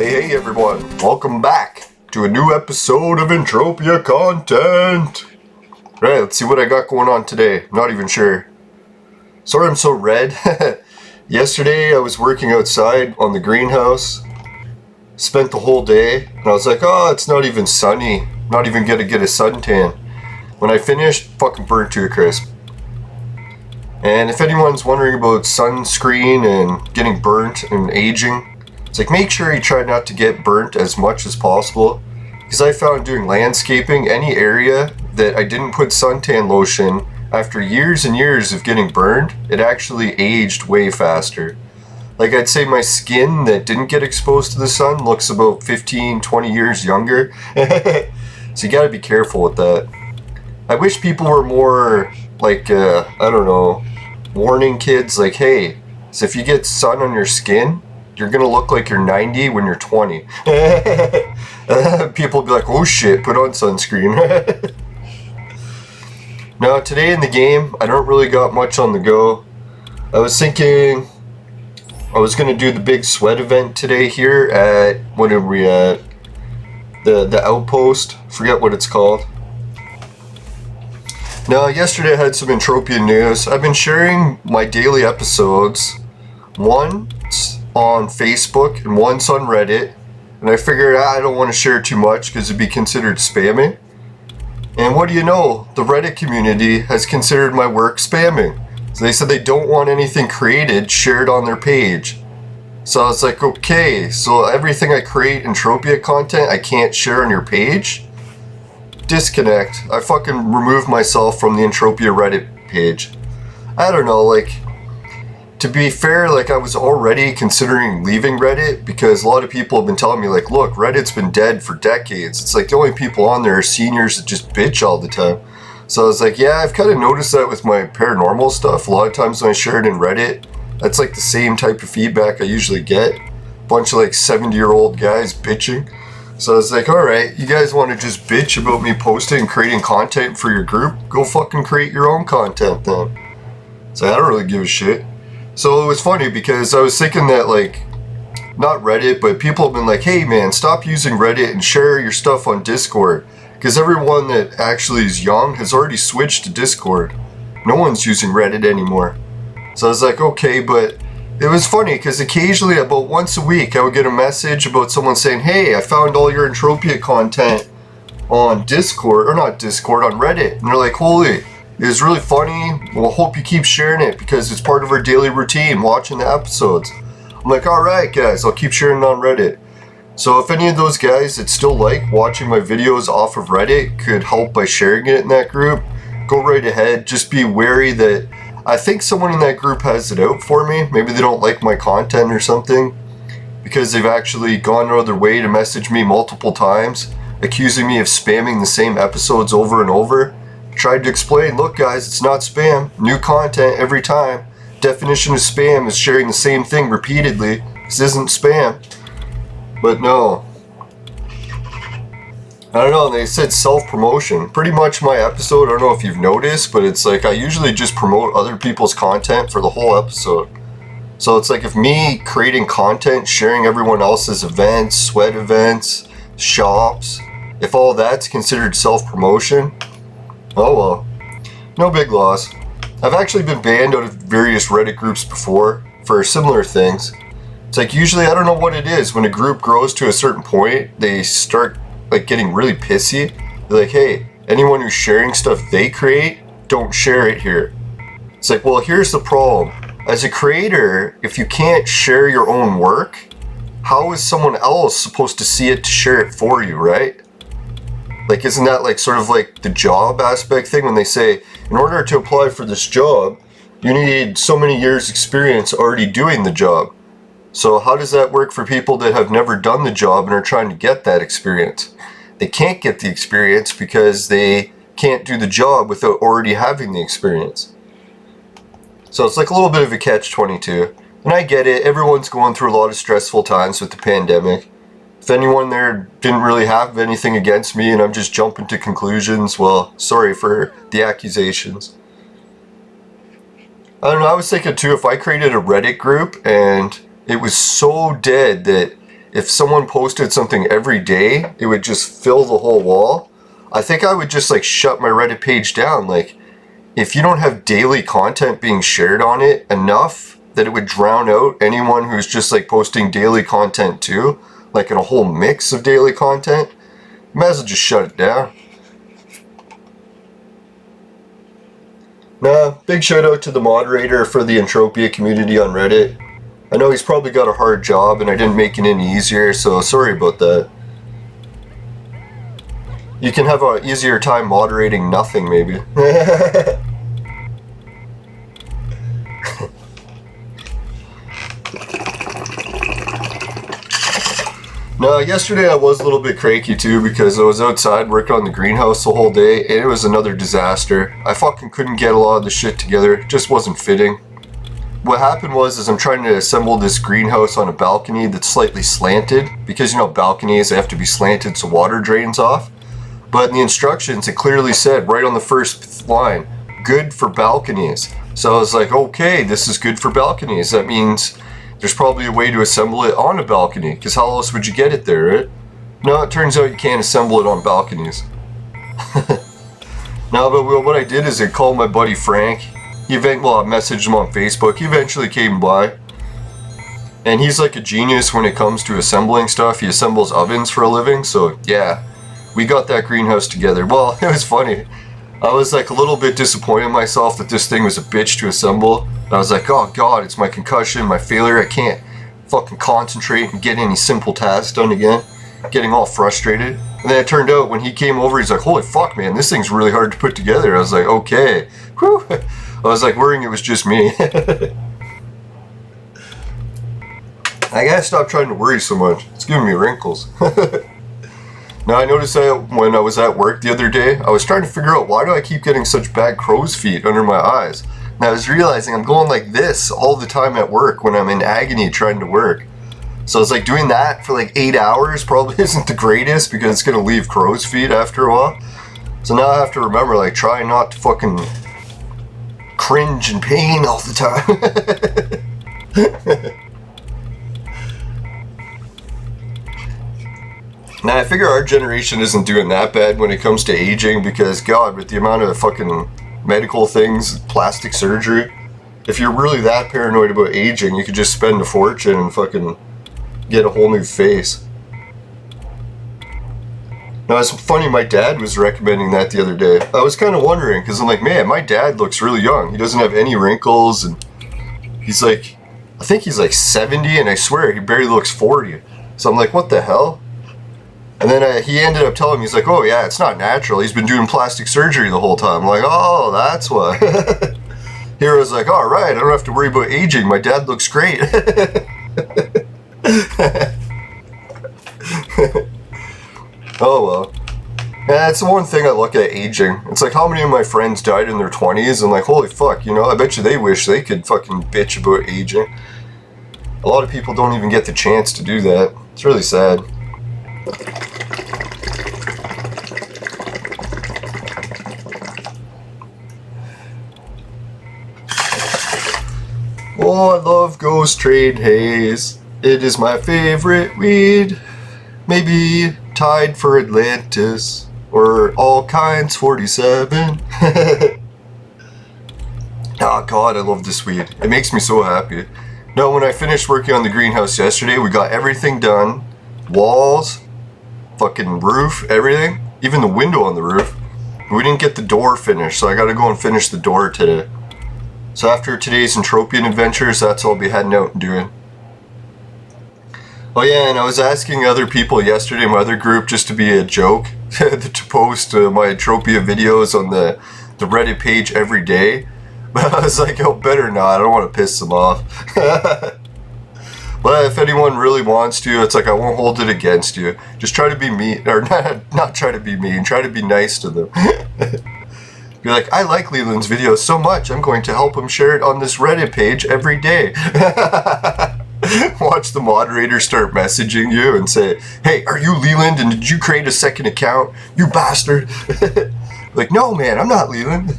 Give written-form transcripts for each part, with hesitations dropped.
Hey everyone, welcome back to a new episode of Entropia content. Right, let's see what I got going on today. Not even sure. Sorry I'm so red. Yesterday I was working outside on the greenhouse. Spent the whole day and I was like, oh, it's not even sunny. Not even gonna get a suntan. When I finished, fucking burnt to a crisp. And if anyone's wondering about sunscreen and getting burnt and aging, it's like make sure you try not to get burnt as much as possible. Because I found doing landscaping, any area that I didn't put suntan lotion, after years and years of getting burned, it actually aged way faster. Like I'd say my skin that didn't get exposed to the sun looks about 15, 20 years younger. So you gotta be careful with that. I wish people were more like, I don't know, warning kids like, hey, so if you get sun on your skin, you're gonna look like you're 90 when you're 20. People will be like, oh shit, put on sunscreen. Now today in the game, I don't really got much on the go. I was thinking I was gonna do the big sweat event today here at, what are we at? The outpost, forget what it's called. Now yesterday I had some Entropia news. I've been sharing my daily episodes, once on Facebook and once on Reddit, and I figured I don't want to share too much because it'd be considered spamming. And what do you know, the Reddit community has considered my work spamming. So they said they don't want anything created shared on their page. So I was like, okay, so everything I create Entropia content I can't share on your page? Disconnect. I fucking removed myself from the Entropia Reddit page. I don't know, like, to be fair, like I was already considering leaving Reddit because a lot of people have been telling me like, look, Reddit's been dead for decades. It's like the only people on there are seniors that just bitch all the time. So I was like, yeah, I've kind of noticed that with my paranormal stuff. A lot of times when I share it in Reddit, that's like the same type of feedback I usually get. A bunch of like 70-year-old guys bitching. So I was like, alright, you guys want to just bitch about me posting and creating content for your group? Go fucking create your own content then. So I don't really give a shit. So it was funny because I was thinking that like, not Reddit, but people have been like, hey man, stop using Reddit and share your stuff on Discord. Because everyone that actually is young has already switched to Discord. No one's using Reddit anymore. So I was like, okay, but it was funny because occasionally, about once a week, I would get a message about someone saying, hey, I found all your Entropia content on Discord, or not Discord, on Reddit. And they're like, holy, it was really funny. Well, hope you keep sharing it because it's part of our daily routine, watching the episodes. I'm like, alright guys, I'll keep sharing it on Reddit. So if any of those guys that still like watching my videos off of Reddit could help by sharing it in that group, go right ahead. Just be wary that I think someone in that group has it out for me. Maybe they don't like my content or something because they've actually gone out of their way to message me multiple times, accusing me of spamming the same episodes over and over. Tried to explain, look guys, it's not spam. New content every time. Definition of spam is sharing the same thing repeatedly. This isn't spam. But no. I don't know, they said self-promotion. Pretty much my episode, I don't know if you've noticed, but it's like I usually just promote other people's content for the whole episode. So it's like if me creating content, sharing everyone else's events, sweat events, shops, if all that's considered self-promotion, oh well. No big loss. I've actually been banned out of various Reddit groups before for similar things. It's like usually, I don't know what it is, when a group grows to a certain point, they start like getting really pissy. They're like, hey, anyone who's sharing stuff they create, don't share it here. It's like, well, here's the problem. As a creator, if you can't share your own work, how is someone else supposed to see it to share it for you, right? Like, isn't that like sort of like the job aspect thing when they say, in order to apply for this job, you need so many years experience already doing the job. So how does that work for people that have never done the job and are trying to get that experience? They can't get the experience because they can't do the job without already having the experience. So it's like a little bit of a catch-22. And I get it, everyone's going through a lot of stressful times with the pandemic. If anyone there didn't really have anything against me and I'm just jumping to conclusions, well, sorry for the accusations. I don't know, I was thinking too, if I created a Reddit group and it was so dead that if someone posted something every day, it would just fill the whole wall. I think I would just like shut my Reddit page down. Like, if you don't have daily content being shared on it enough that it would drown out anyone who's just like posting daily content too, like in a whole mix of daily content, you might as well just shut it down. Nah, big shout out to the moderator for the Entropia community on Reddit. I know he's probably got a hard job and I didn't make it any easier, so sorry about that. You can have an easier time moderating nothing, maybe. No, yesterday I was a little bit cranky too because I was outside working on the greenhouse the whole day and it was another disaster. I fucking couldn't get a lot of the shit together, it just wasn't fitting. What happened was I'm trying to assemble this greenhouse on a balcony that's slightly slanted because, you know, balconies, they have to be slanted so water drains off. But in the instructions it clearly said right on the first line, good for balconies. So I was like, okay, this is good for balconies. That means there's probably a way to assemble it on a balcony, because how else would you get it there, right? No, it turns out you can't assemble it on balconies. No, but what I did is I called my buddy Frank. I messaged him on Facebook. He eventually came by. And he's like a genius when it comes to assembling stuff. He assembles ovens for a living, so yeah. We got that greenhouse together. Well, it was funny. I was like a little bit disappointed in myself that this thing was a bitch to assemble. I was like, oh god, it's my concussion, my failure, I can't fucking concentrate and get any simple tasks done again. Getting all frustrated. And then it turned out when he came over, he's like, holy fuck man, this thing's really hard to put together. I was like, okay. Whew. I was like worrying it was just me. I gotta stop trying to worry so much. It's giving me wrinkles. Now I noticed that when I was at work the other day, I was trying to figure out why do I keep getting such bad crow's feet under my eyes. And I was realizing I'm going like this all the time at work when I'm in agony trying to work. So I was like doing that for like 8 hours probably isn't the greatest because it's going to leave crow's feet after a while. So now I have to remember, like, try not to fucking cringe in pain all the time. Now I figure our generation isn't doing that bad when it comes to aging because god, with the amount of fucking medical things, plastic surgery, if you're really that paranoid about aging, you could just spend a fortune and fucking get a whole new face. Now it's funny, my dad was recommending that the other day. I was kind of wondering because I'm like, man, my dad looks really young. He doesn't have any wrinkles and he's like, I think he's like 70 and I swear he barely looks 40. So I'm like, what the hell? And then he ended up telling me, he's like, oh yeah, it's not natural. He's been doing plastic surgery the whole time. I'm like, oh, that's why. Here I was like, all right, I don't have to worry about aging. My dad looks great. Oh well. Yeah, that's the one thing I look at aging. It's like how many of my friends died in their 20s and like, holy fuck, you know, I bet you they wish they could fucking bitch about aging. A lot of people don't even get the chance to do that. It's really sad. Oh, I love Ghost Trade Haze. It is my favorite weed. Maybe tied for Atlantis or All Kinds 47. Oh god, I love this weed. It makes me so happy. Now, when I finished working on the greenhouse yesterday, we got everything done. Walls, fucking roof, everything. Even the window on the roof. We didn't get the door finished, so I gotta go and finish the door today. So after today's Entropian adventures, that's all I'll be heading out and doing. Oh yeah, and I was asking other people yesterday in my other group just to be a joke to post my Entropia videos on the Reddit page every day. But I was like, oh, better not. I don't want to piss them off. But if anyone really wants to, it's like I won't hold it against you. Just try to be mean, or not try to be mean. Try to be nice to them. Be like, I like Leland's videos so much, I'm going to help him share it on this Reddit page every day. Watch the moderator start messaging you and say, hey, are you Leland and did you create a second account? You bastard. Like, no man, I'm not Leland.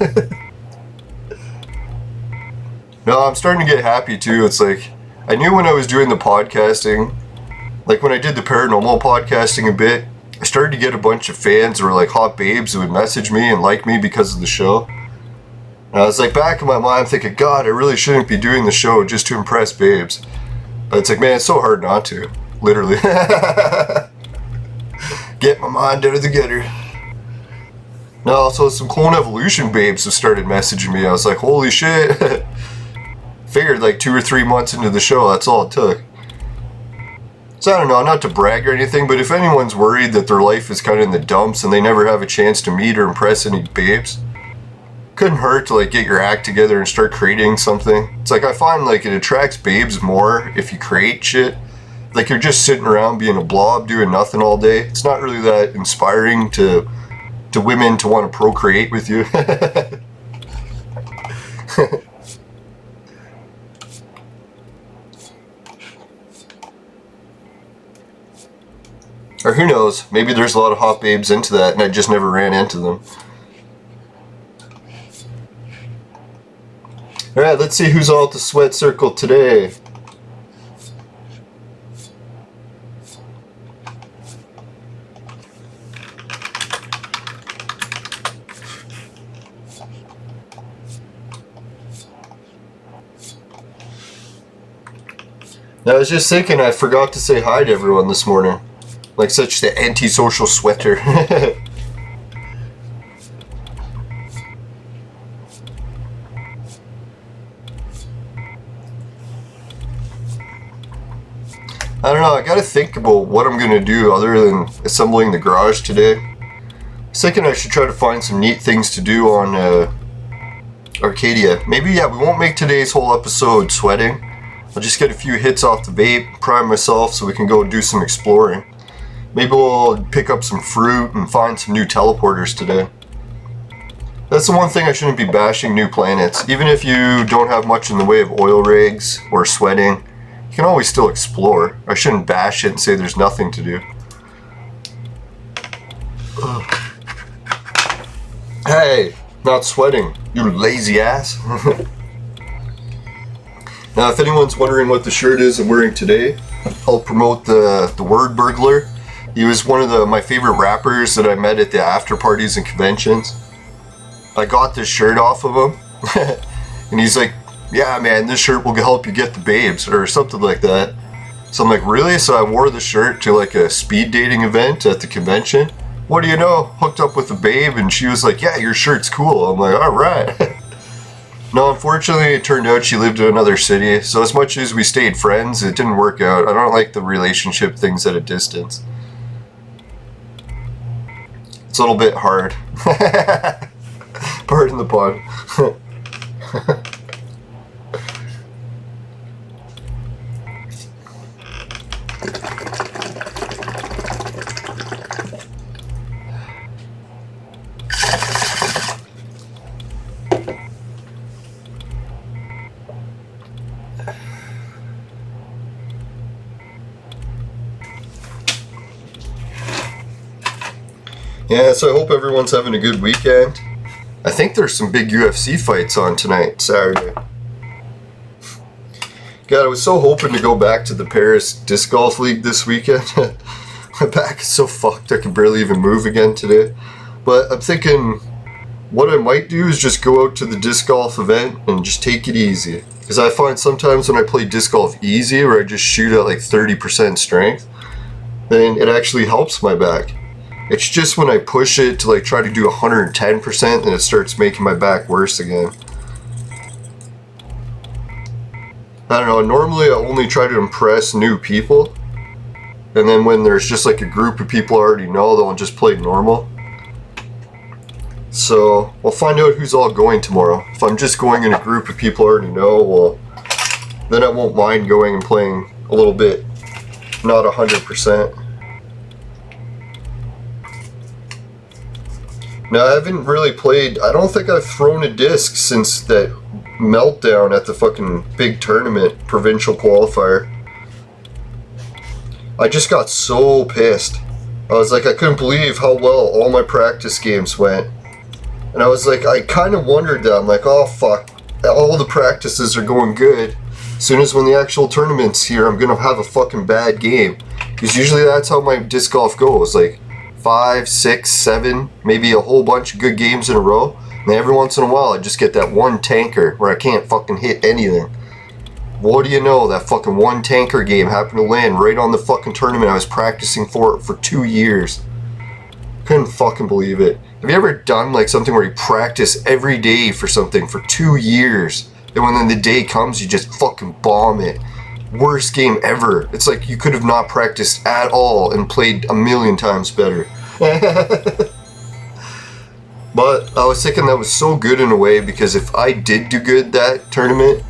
No, I'm starting to get happy too. It's like, I knew when I was doing the podcasting Like when I did the paranormal podcasting a bit, I started to get a bunch of fans who were like hot babes who would message me and like me because of the show. And I was like, back in my mind, thinking, God, I really shouldn't be doing the show just to impress babes. But it's like, man, it's so hard not to. Literally. Get my mind out of the gutter. No, so some Clone Evolution babes have started messaging me. I was like, holy shit. Figured like 2 or 3 months into the show, that's all it took. So I don't know, not to brag or anything, but if anyone's worried that their life is kind of in the dumps and they never have a chance to meet or impress any babes, couldn't hurt to like get your act together and start creating something. It's like I find like it attracts babes more if you create shit. Like you're just sitting around being a blob doing nothing all day. It's not really that inspiring to women to want to procreate with you. Or who knows, maybe there's a lot of hot babes into that and I just never ran into them. Alright, let's see who's all at the sweat circle today. Now, I was just thinking I forgot to say hi to everyone this morning. Like such the antisocial sweater. I don't know, I gotta think about what I'm gonna do other than assembling the garage today. I was thinking I should try to find some neat things to do on Arcadia. Maybe, yeah, we won't make today's whole episode sweating. I'll just get a few hits off the vape, prime myself so we can go do some exploring. Maybe we'll pick up some fruit and find some new teleporters today. That's the one thing I shouldn't be bashing new planets. Even if you don't have much in the way of oil rigs or sweating, you can always still explore. I shouldn't bash it and say there's nothing to do. Ugh. Hey, not sweating, you lazy ass. Now, if anyone's wondering what the shirt is I'm wearing today, I'll promote the Word Burglar. He was one of my favorite rappers that I met at the after parties and conventions. I got this shirt off of him, and he's like, yeah man, this shirt will help you get the babes, or something like that. So I'm like, really? So I wore the shirt to like a speed dating event at the convention. What do you know? Hooked up with a babe, and she was like, yeah, your shirt's cool. I'm like, alright. No, unfortunately, it turned out she lived in another city, so as much as we stayed friends, it didn't work out. I don't like the relationship things at a distance. It's a little bit hard. Pardon the pun. Yeah, so I hope everyone's having a good weekend. I think there's some big UFC fights on tonight, Saturday. God, I was so hoping to go back to the Paris Disc Golf League this weekend. My back is so fucked I can barely even move again today. But I'm thinking what I might do is just go out to the disc golf event and just take it easy. Because I find sometimes when I play disc golf easy, where I just shoot at like 30% strength, then it actually helps my back. It's just when I push it to like try to do 110%, and it starts making my back worse again. I don't know, normally I only try to impress new people, and then when there's just like a group of people I already know, they'll just play normal. So we'll find out who's all going tomorrow. If I'm just going in a group of people I already know, well, then I won't mind going and playing a little bit, not 100%. Now, I haven't really played, I don't think I've thrown a disc since that meltdown at the fucking big tournament, provincial qualifier. I just got so pissed. I was like, I couldn't believe how well all my practice games went. And I was like, I kind of wondered that. I'm like, oh fuck, all the practices are going good. As soon as when the actual tournament's here, I'm going to have a fucking bad game. Because usually that's how my disc golf goes. Like 5, 6, 7, maybe a whole bunch of good games in a row. And then every once in a while I just get that one tanker where I can't fucking hit anything. What do you know, that fucking one tanker game happened to land right on the fucking tournament I was practicing for 2 years. Couldn't fucking believe it. Have you ever done like something where you practice every day for something for 2 years, and when then the day comes you just fucking bomb it? Worst game ever. It's like you could have not practiced at all and played a million times better. But I was thinking that was so good in a way, because if I did do good that tournament,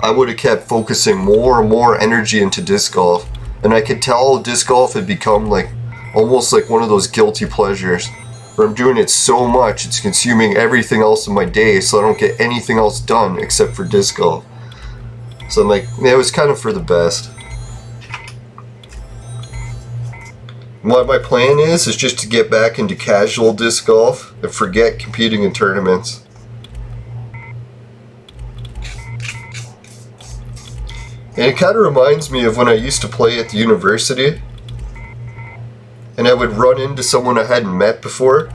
I would have kept focusing more and more energy into disc golf. And I could tell disc golf had become like almost like one of those guilty pleasures, where I'm doing it so much it's consuming everything else in my day, so I don't get anything else done except for disc golf. So I'm like, yeah, it was kind of for the best. What my plan is just to get back into casual disc golf and forget competing in tournaments. And it kind of reminds me of when I used to play at the university, and I would run into someone I hadn't met before.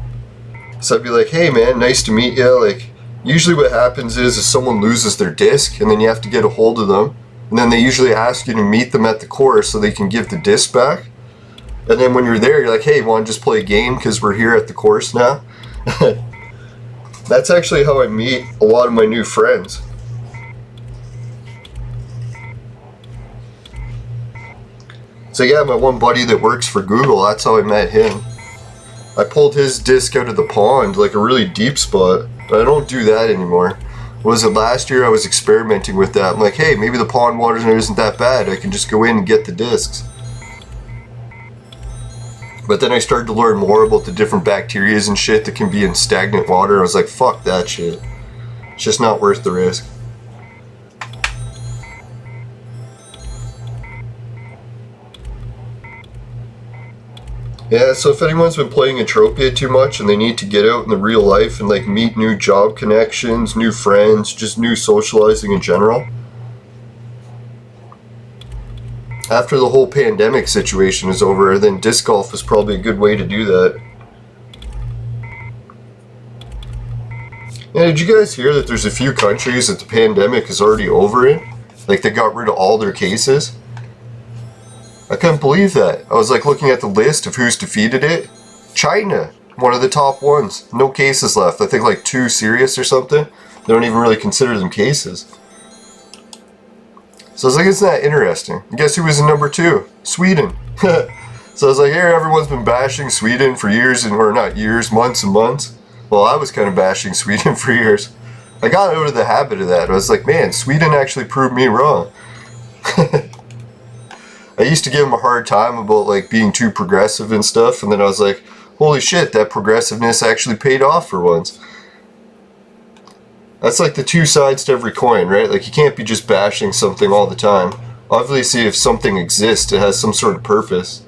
So I'd be like, hey man, nice to meet you. Like, usually what happens is someone loses their disc and then you have to get a hold of them. And then they usually ask you to meet them at the course so they can give the disc back. And then when you're there, you're like, hey, want to just play a game because we're here at the course now? That's actually how I meet a lot of my new friends. So yeah, my one buddy that works for Google, that's how I met him. I pulled his disc out of the pond, like a really deep spot, but I don't do that anymore. Was it last year I was experimenting with that? I'm like, hey, maybe the pond water isn't that bad. I can just go in and get the discs. But then I started to learn more about the different bacteria and shit that can be in stagnant water. I was like, fuck that shit. It's just not worth the risk. Yeah, so if anyone's been playing Entropia too much and they need to get out in the real life and like meet new job connections, new friends, just new socializing in general, after the whole pandemic situation is over, then disc golf is probably a good way to do that. Yeah, did you guys hear that there's a few countries that the pandemic is already over in? Like they got rid of all their cases? I couldn't believe that. I was like looking at the list of who's defeated it. China, one of the top ones. No cases left. I think like 2 serious or something. They don't even really consider them cases. So I was like, isn't that interesting? And guess who was in number 2? Sweden. So I was like, here, everyone's been bashing Sweden for years, or not years, months and months. Well, I was kind of bashing Sweden for years. I got out of the habit of that. I was like, man, Sweden actually proved me wrong. I used to give them a hard time about like being too progressive and stuff, and then I was like, holy shit, that progressiveness actually paid off for once. That's like the 2 sides to every coin, right? Like you can't be just bashing something all the time. Obviously, if something exists, it has some sort of purpose.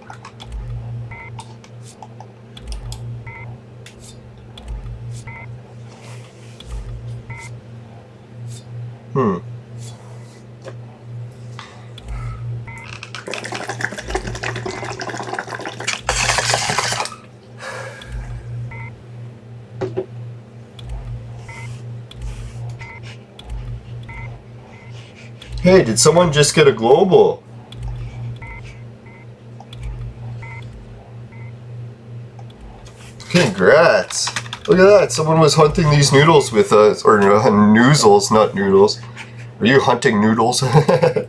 Hey, did someone just get a global? Congrats! Look at that, someone was hunting these noodles with us, or noozles, not noodles. Are you hunting noodles? Are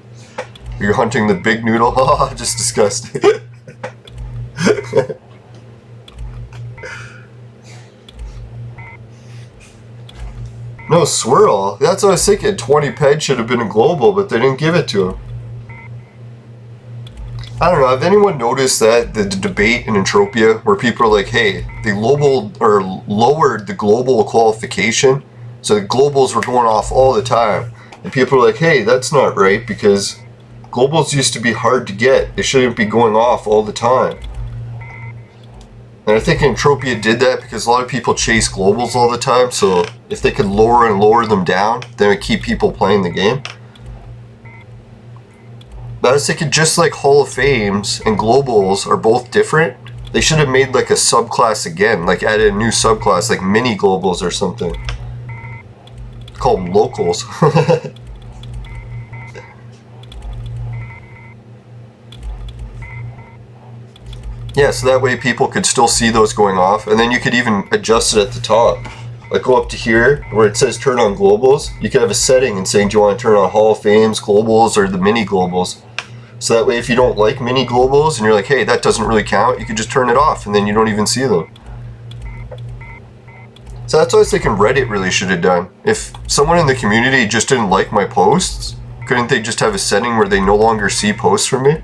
you hunting the big noodle? Oh, just disgusting. No, swirl. That's what I was thinking. 20 Ped should have been a global, but they didn't give it to him. I don't know. Have anyone noticed that the debate in Entropia where people are like, hey, they lowered the global qualification, so the globals were going off all the time, and people are like, hey, that's not right because globals used to be hard to get. They shouldn't be going off all the time. And I think Entropia did that because a lot of people chase globals all the time, so if they could lower them down, then it would keep people playing the game. But I was thinking, just like Hall of Fames and Globals are both different, they should have made like a subclass again, like added a new subclass, like mini Globals or something. Call them locals. Yeah, so that way people could still see those going off, and then you could even adjust it at the top. Like go up to here where it says turn on globals, you could have a setting and saying do you want to turn on Hall of Fames, globals, or the mini globals. So that way if you don't like mini globals and you're like, hey, that doesn't really count, you can just turn it off and then you don't even see them. So that's what I was thinking Reddit really should have done. If someone in the community just didn't like my posts, couldn't they just have a setting where they no longer see posts from me?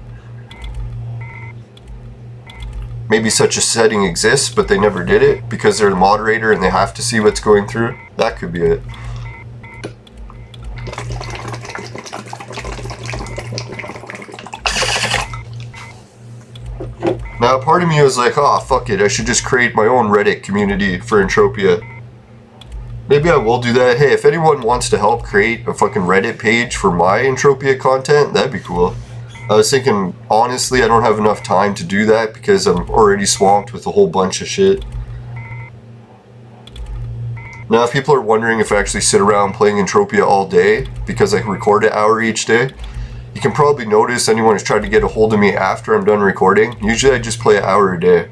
Maybe such a setting exists, but they never did it because they're the moderator and they have to see what's going through. That could be it. Now, part of me was like, oh, fuck it, I should just create my own Reddit community for Entropia. Maybe I will do that. Hey, if anyone wants to help create a fucking Reddit page for my Entropia content, that'd be cool. I was thinking, honestly, I don't have enough time to do that because I'm already swamped with a whole bunch of shit. Now, if people are wondering if I actually sit around playing Entropia all day because I record an hour each day, you can probably notice anyone who's tried to get a hold of me after I'm done recording. Usually I just play an hour a day.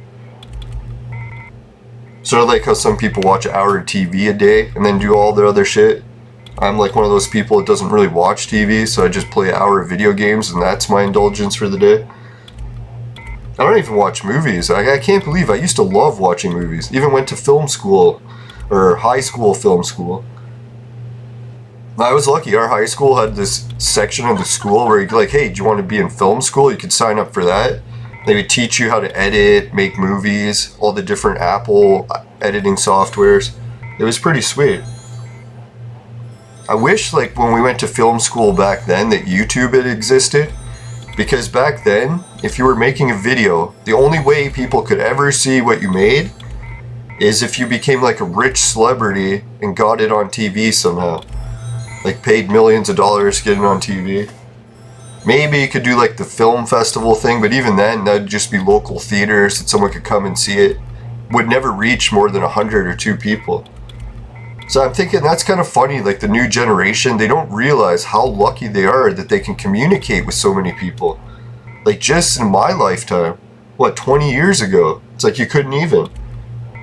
Sort of like how some people watch an hour of TV a day and then do all their other shit. I'm like one of those people that doesn't really watch TV, so I just play an hour of video games and that's my indulgence for the day. I don't even watch movies. I can't believe I used to love watching movies. Even went to film school, or high school film school. I was lucky. Our high school had this section of the school where you'd be like, hey, do you want to be in film school? You could sign up for that. They would teach you how to edit, make movies, all the different Apple editing softwares. It was pretty sweet. I wish, like, when we went to film school back then that YouTube had existed, because back then, if you were making a video, the only way people could ever see what you made is if you became like a rich celebrity and got it on TV somehow. Like paid millions of dollars getting on TV. Maybe you could do like the film festival thing, but even then, that'd just be local theaters that someone could come and see it. Would never reach more than 100 or 2 people. So I'm thinking that's kind of funny, like the new generation, they don't realize how lucky they are that they can communicate with so many people. Like just in my lifetime, 20 years ago, it's like you couldn't even.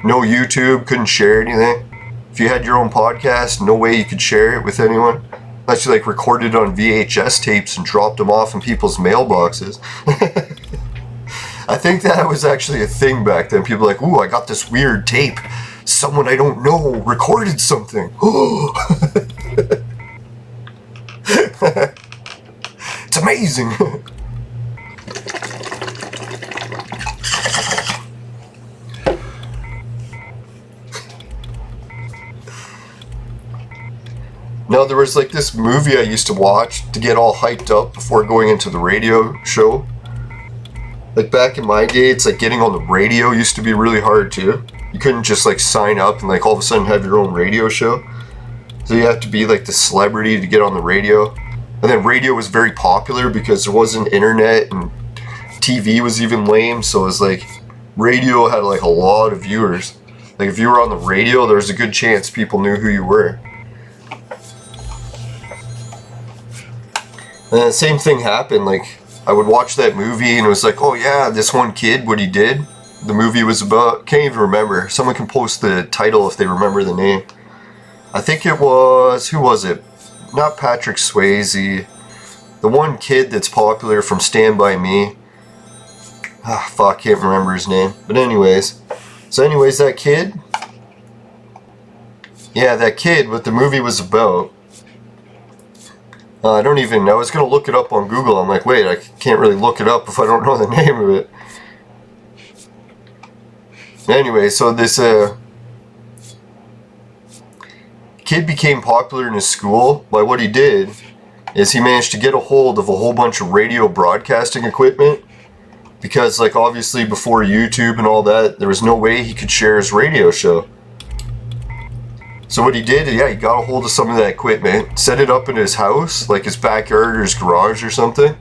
No YouTube, couldn't share anything. If you had your own podcast, no way you could share it with anyone. Unless you like recorded on VHS tapes and dropped them off in people's mailboxes. I think that was actually a thing back then. People were like, ooh, I got this weird tape. Someone I don't know recorded something. It's amazing. Now there was like this movie I used to watch to get all hyped up before going into the radio show. Like back in my day, it's like getting on the radio used to be really hard too. You couldn't just like sign up and like all of a sudden have your own radio show. So you have to be like the celebrity to get on the radio. And then radio was very popular because there wasn't internet and TV was even lame. So it was like radio had like a lot of viewers. Like if you were on the radio, there was a good chance people knew who you were. And the same thing happened, like I would watch that movie and it was like, oh yeah, this one kid, what he did, the movie was about, can't even remember. Someone can post the title if they remember the name. I think it was, who was it? Not Patrick Swayze. The one kid that's popular from Stand By Me. Ah, fuck, can't remember his name. But anyways, that kid. Yeah, that kid, what the movie was about. I don't even know. I was going to look it up on Google. I'm like, wait, I can't really look it up if I don't know the name of it. Anyway, so this kid became popular in his school by what he did is he managed to get a hold of a whole bunch of radio broadcasting equipment because, like, obviously before YouTube and all that, there was no way he could share his radio show. So what he did, yeah, he got a hold of some of that equipment, set it up in his house, like his backyard or his garage or something,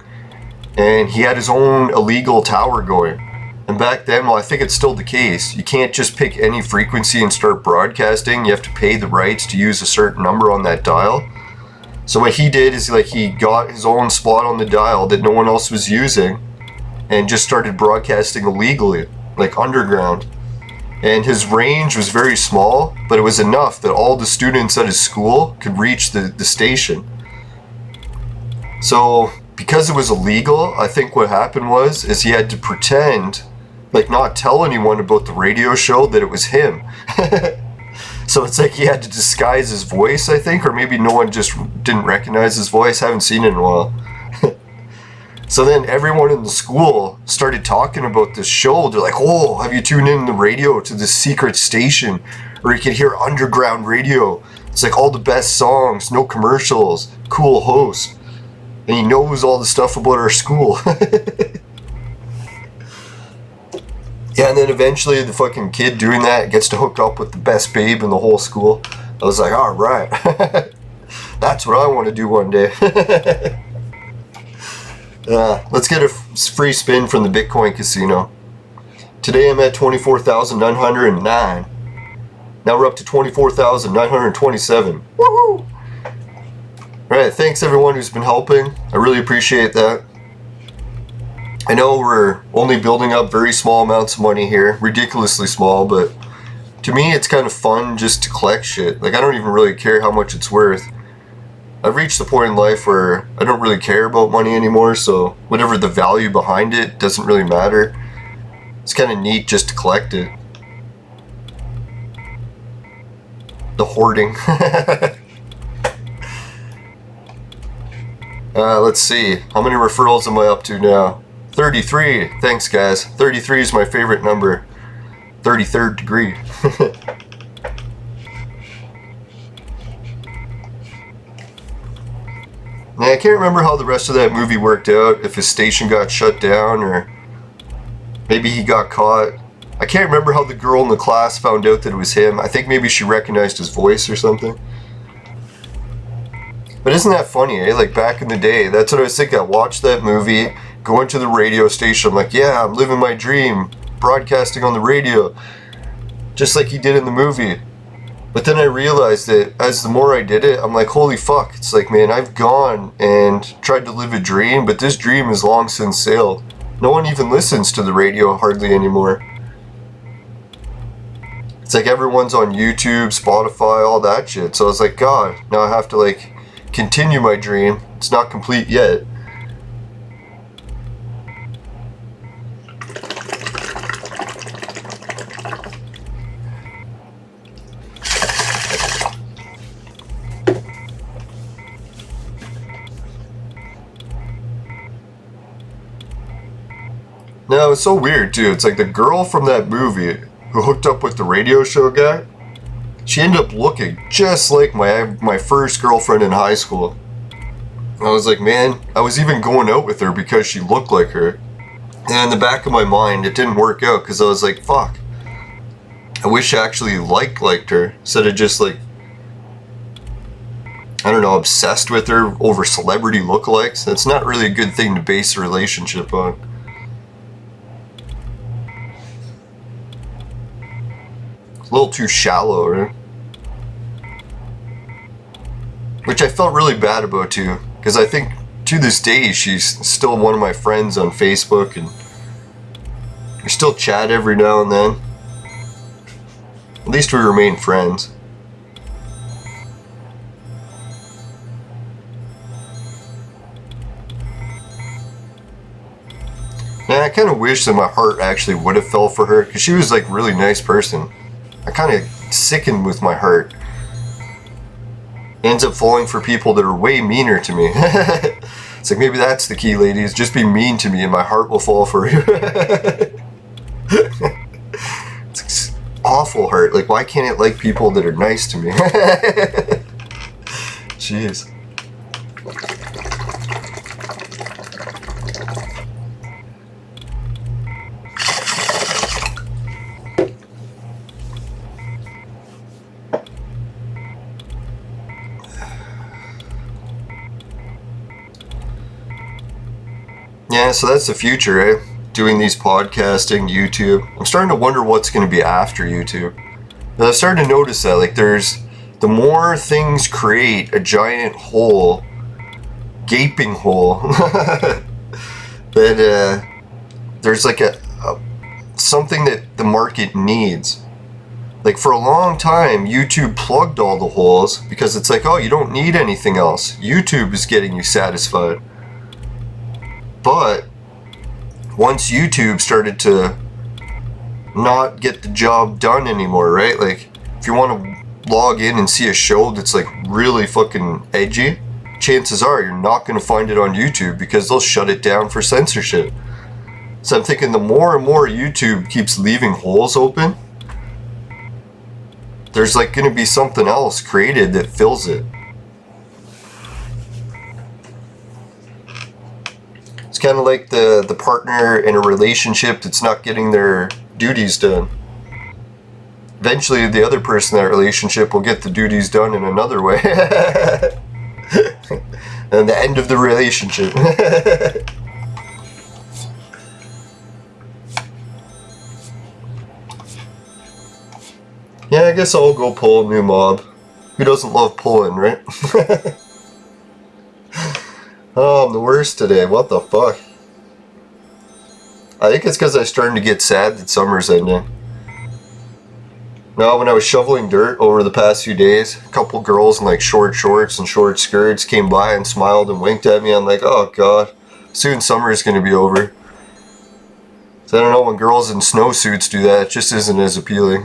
and he had his own illegal tower going. And back then, well, I think it's still the case, you can't just pick any frequency and start broadcasting. You have to pay the rights to use a certain number on that dial. So what he did is like he got his own spot on the dial that no one else was using and just started broadcasting illegally, like underground. And his range was very small, but it was enough that all the students at his school could reach the station. So because it was illegal, I think what happened is he had to pretend, like not tell anyone about the radio show that it was him. So it's like he had to disguise his voice, I think, or maybe no one just didn't recognize his voice. I haven't seen it in a while. So then everyone in the school started talking about this show. They're like, oh, have you tuned in the radio to this secret station where you can hear underground radio? It's like all the best songs, no commercials, cool host. And he knows all the stuff about our school. Yeah, and then eventually the fucking kid doing that gets to hook up with the best babe in the whole school. I was like, all right. That's what I want to do one day. Let's get a free spin from the Bitcoin casino. Today I'm at 24,909. Now we're up to 24,927. Woohoo! Alright, thanks everyone who's been helping. I really appreciate that. I know we're only building up very small amounts of money here, ridiculously small, but to me it's kind of fun just to collect shit. Like I don't even really care how much it's worth. I've reached the point in life where I don't really care about money anymore, so whatever the value behind it doesn't really matter. It's kind of neat just to collect it. The hoarding. Let's see. How many referrals am I up to now? 33. Thanks, guys. 33 is my favorite number. 33rd degree. Now, I can't remember how the rest of that movie worked out. If his station got shut down or maybe he got caught. I can't remember how the girl in the class found out that it was him. I think maybe she recognized his voice or something. But isn't that funny, eh? Like back in the day, that's what I was thinking. I watched that movie, going to the radio station. I'm like, yeah, I'm living my dream, broadcasting on the radio, just like he did in the movie. But then I realized that as the more I did it, I'm like, holy fuck. It's like, man, I've gone and tried to live a dream, but this dream is long since sailed. No one even listens to the radio hardly anymore. It's like everyone's on YouTube, Spotify, all that shit. So I was like, God, now I have to like continue my dream. It's not complete yet. Now it's so weird too. It's like the girl from that movie who hooked up with the radio show guy, she ended up looking just like my first girlfriend in high school. And I was like, man, I was even going out with her because she looked like her. And in the back of my mind, it didn't work out because I was like, fuck. I wish I actually liked her instead of just like, I don't know, obsessed with her over celebrity lookalikes. That's not really a good thing to base a relationship on. A little too shallow, right? Which I felt really bad about too, because I think to this day she's still one of my friends on Facebook and we still chat every now and then. At least we remain friends. And I kind of wish that my heart actually would have fell for her, because she was like a really nice person. I kind of sickened with my heart. Ends up falling for people that are way meaner to me. It's like maybe that's the key, ladies. Just be mean to me and my heart will fall for you. It's awful hurt. Like, why can't it like people that are nice to me? Jeez. Yeah, so that's the future, eh? Doing these podcasting, YouTube. I'm starting to wonder what's going to be after YouTube. And I've started to notice that, like, the more things create a giant hole, gaping hole, that there's like a something that the market needs. Like, for a long time, YouTube plugged all the holes because it's like, oh, you don't need anything else. YouTube is getting you satisfied. But once YouTube started to not get the job done anymore, right? Like, if you want to log in and see a show that's like really fucking edgy, chances are you're not going to find it on YouTube because they'll shut it down for censorship. So I'm thinking the more and more YouTube keeps leaving holes open, there's like going to be something else created that fills it. It's kind of like the partner in a relationship that's not getting their duties done. Eventually the other person in that relationship will get the duties done in another way. And the end of the relationship. Yeah, I guess I'll go pull a new mob. Who doesn't love pulling, right? Oh, I'm the worst today. What the fuck? I think it's because I'm starting to get sad that summer's ending. Now, when I was shoveling dirt over the past few days, a couple girls in like short shorts and short skirts came by and smiled and winked at me. I'm like, oh god, soon summer is going to be over. So I don't know, when girls in snowsuits do that, it just isn't as appealing.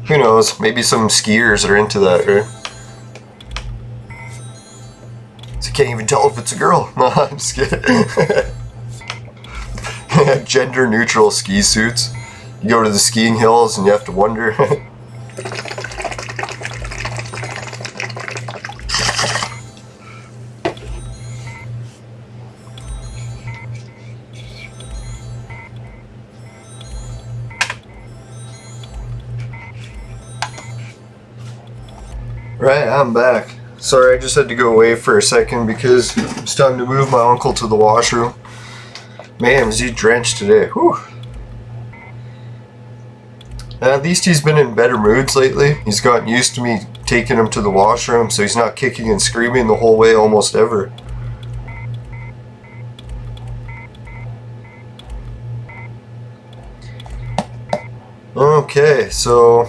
Who knows, maybe some skiers are into that, right? So you can't even tell if it's a girl. No, I'm just kidding. Gender neutral ski suits. You go to the skiing hills and you have to wonder. Right, I'm back. Sorry, I just had to go away for a second because it's time to move my uncle to the washroom. Man, is he drenched today. Whew. At least he's been in better moods lately. He's gotten used to me taking him to the washroom, so he's not kicking and screaming the whole way almost ever. Okay, so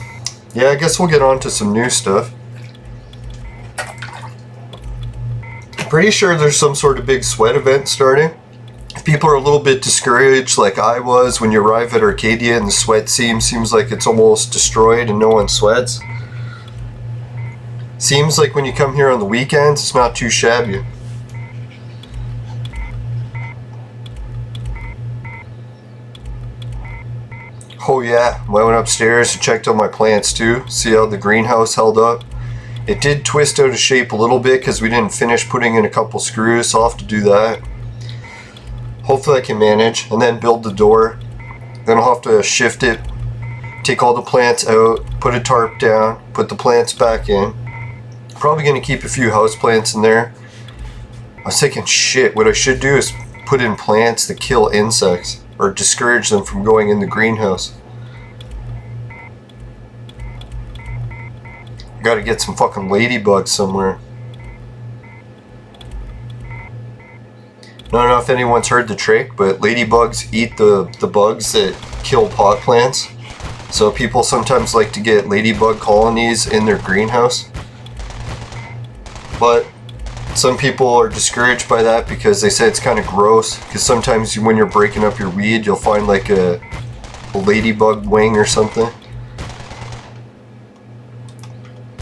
yeah, I guess we'll get on to some new stuff. Pretty sure there's some sort of big sweat event starting. If people are a little bit discouraged like I was when you arrive at Arcadia and the sweat seems like it's almost destroyed and no one sweats. Seems like when you come here on the weekends, it's not too shabby. Oh yeah, I went upstairs and checked on my plants too, see how the greenhouse held up. It did twist out of shape a little bit because we didn't finish putting in a couple screws, so I'll have to do that. Hopefully I can manage, and then build the door. Then I'll have to shift it, take all the plants out, put a tarp down, put the plants back in. Probably going to keep a few house plants in there. I was thinking, shit, what I should do is put in plants that kill insects, or discourage them from going in the greenhouse. Gotta get some fucking ladybugs somewhere. I don't know if anyone's heard the trick, but ladybugs eat the bugs that kill pot plants. So people sometimes like to get ladybug colonies in their greenhouse. But some people are discouraged by that because they say it's kind of gross. Because sometimes when you're breaking up your weed, you'll find like a ladybug wing or something.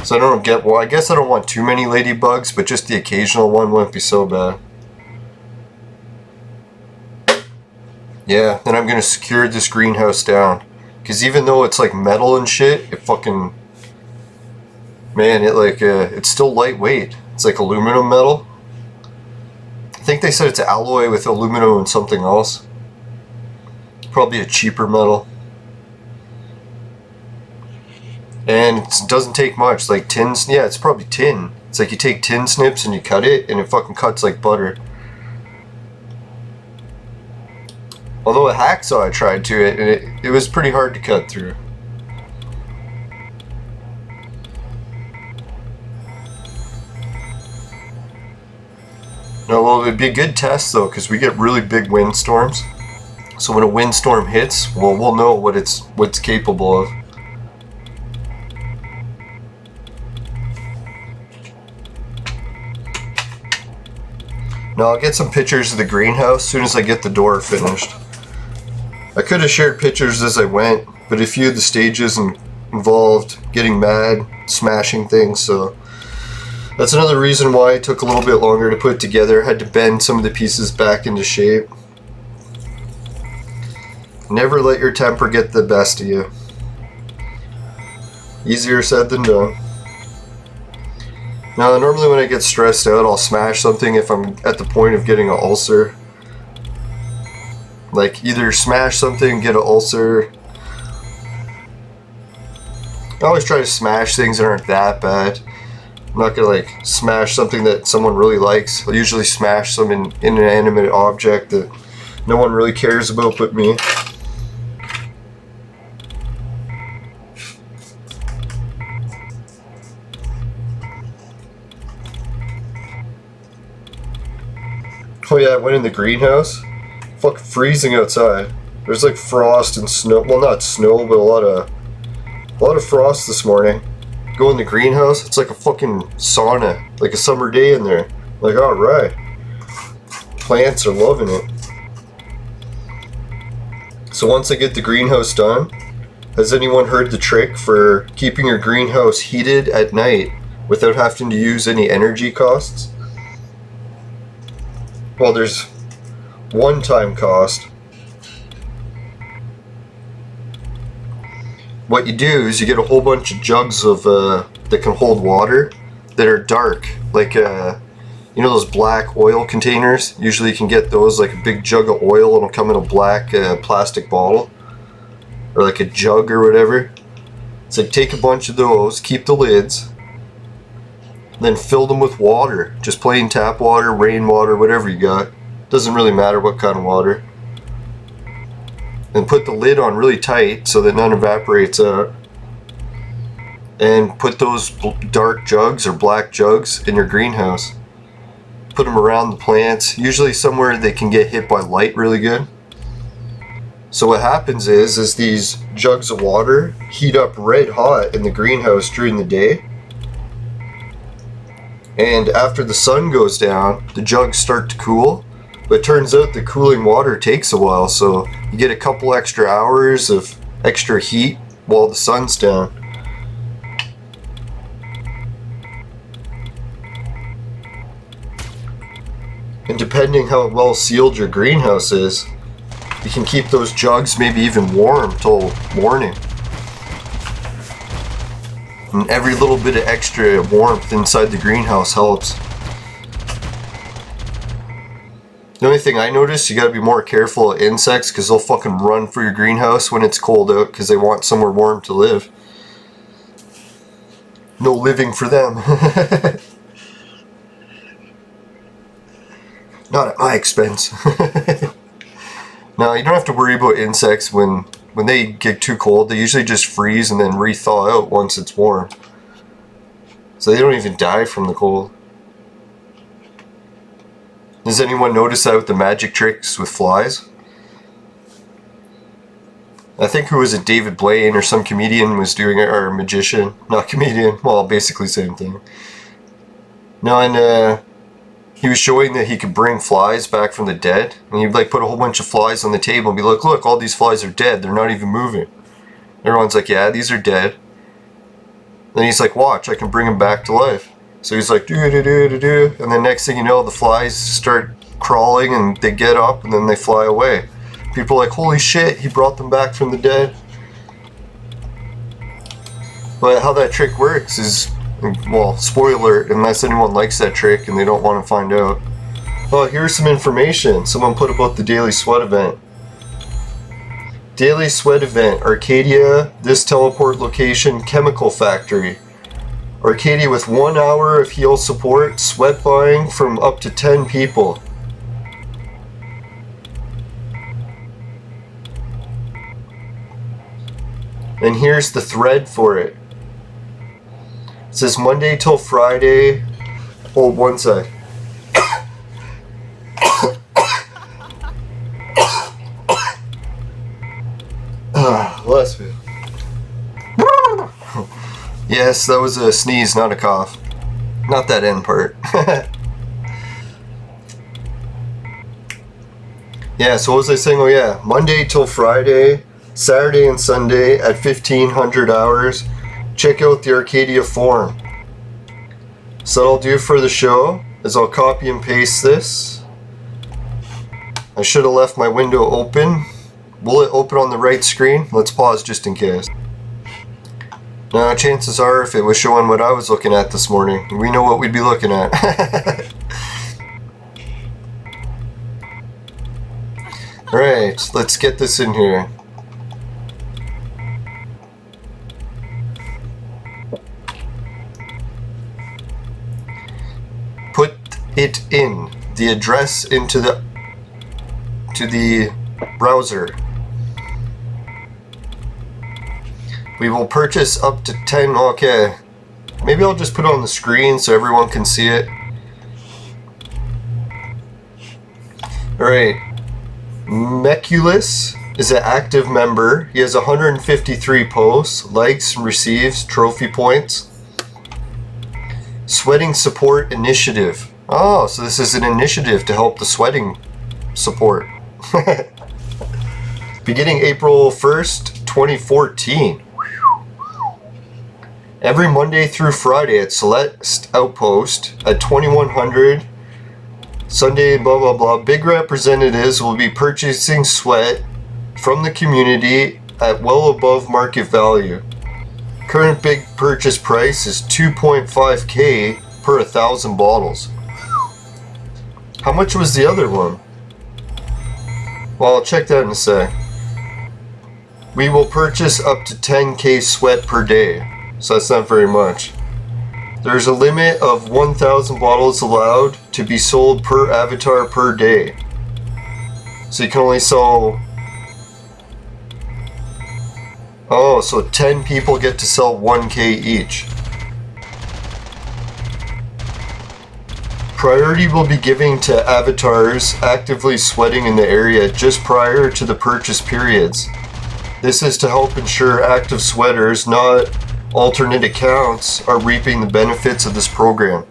So I don't get, well, I guess I don't want too many ladybugs, but just the occasional one wouldn't be so bad. Yeah, then I'm going to secure this greenhouse down. Because even though it's like metal and shit, it fucking, man, it like, it's still lightweight. It's like aluminum metal. I think they said it's alloy with aluminum and something else. Probably a cheaper metal. And it doesn't take much, like tins. Yeah, it's probably tin. It's like you take tin snips and you cut it, and it fucking cuts like butter. Although a hacksaw I tried to it, and it was pretty hard to cut through. No, well, it'd be a good test though, because we get really big windstorms. So when a windstorm hits, well, we'll know what it's capable of. Now I'll get some pictures of the greenhouse as soon as I get the door finished. I could have shared pictures as I went, but a few of the stages involved getting mad, smashing things, so that's another reason why it took a little bit longer to put together. I had to bend some of the pieces back into shape. Never let your temper get the best of you. Easier said than done. Now, normally when I get stressed out, I'll smash something if I'm at the point of getting an ulcer. Like, either smash something, get an ulcer. I always try to smash things that aren't that bad. I'm not gonna, like, smash something that someone really likes. I'll usually smash some inanimate object that no one really cares about but me. Oh yeah, I went in the greenhouse. Fucking freezing outside. There's like frost and snow. Well, not snow, but a lot of frost this morning. Go in the greenhouse. It's like a fucking sauna, like a summer day in there. Like, all right, plants are loving it. So once I get the greenhouse done, has anyone heard the trick for keeping your greenhouse heated at night without having to use any energy costs? Well, there's one-time cost. What you do is you get a whole bunch of jugs of that can hold water that are dark, like you know those black oil containers. Usually you can get those, like a big jug of oil. It'll come in a black plastic bottle, or like a jug or whatever. It's like take a bunch of those, keep the lids, then fill them with water, just plain tap water, rainwater, whatever you got. Doesn't really matter what kind of water. And put the lid on really tight so that none evaporates out. And put those dark jugs or black jugs in your greenhouse. Put them around the plants, usually somewhere they can get hit by light really good. So what happens is these jugs of water heat up red hot in the greenhouse during the day. And after the sun goes down, the jugs start to cool. But it turns out the cooling water takes a while, so you get a couple extra hours of extra heat while the sun's down. And depending how well sealed your greenhouse is, you can keep those jugs maybe even warm till morning. And every little bit of extra warmth inside the greenhouse helps. The only thing I noticed, you gotta be more careful of insects because they'll fucking run for your greenhouse when it's cold out because they want somewhere warm to live. No living for them. Not at my expense. No, you don't have to worry about insects when they get too cold. They usually just freeze and then re-thaw out once it's warm. So they don't even die from the cold. Does anyone notice that with the magic tricks with flies? I think who was it, David Blaine or some comedian was doing it, or a magician, not comedian, well basically same thing. No, and he was showing that he could bring flies back from the dead, and he'd like put a whole bunch of flies on the table and be like, look, all these flies are dead, they're not even moving. Everyone's like, yeah, these are dead. Then he's like, watch, I can bring them back to life. So he's like, do, and then next thing you know, the flies start crawling and they get up and then they fly away. People are like, holy shit, he brought them back from the dead. But how that trick works is, well, spoiler, unless anyone likes that trick and they don't want to find out. Oh, here's some information someone put about the Daily Sweat event. Daily sweat event, Arcadia, this teleport location, chemical factory. Arcadia with 1 hour of heal support, sweat buying from up to 10 people. And here's the thread for it. It says Monday till Friday. Hold one sec. Bless me. Yes, that was a sneeze, not a cough. Not that end part. Yeah, so what was I saying? Oh yeah, Monday till Friday, Saturday and Sunday at 1500 hours. Check out the Arcadia forum. So what I'll do for the show is I'll copy and paste this. I should have left my window open. Will it open on the right screen? Let's pause just in case. Now, chances are if it was showing what I was looking at this morning, we know what we'd be looking at. Alright, let's get this in here. Put it in. The address into the browser. We will purchase up to 10. Okay. Maybe I'll just put it on the screen so everyone can see it. Alright. Meculus is an active member. He has 153 posts, likes, and receives trophy points. Sweating Support Initiative. Oh, so this is an initiative to help the sweating support. Beginning April 1st, 2014. Every Monday through Friday at Celeste Outpost at 2100. Sunday, blah blah blah. Big representatives will be purchasing sweat from the community at well above market value. Current big purchase price is 2.5k per 1,000 bottles. How much was the other one? Well, I'll check that in a sec. We will purchase up to 10k sweat per day, so that's not very much. There's a limit of 1,000 bottles allowed to be sold per avatar per day. So you can only sell... Oh, so 10 people get to sell 1k each. Priority will be given to avatars actively sweating in the area just prior to the purchase periods. This is to help ensure active sweaters, not alternate accounts, are reaping the benefits of this program.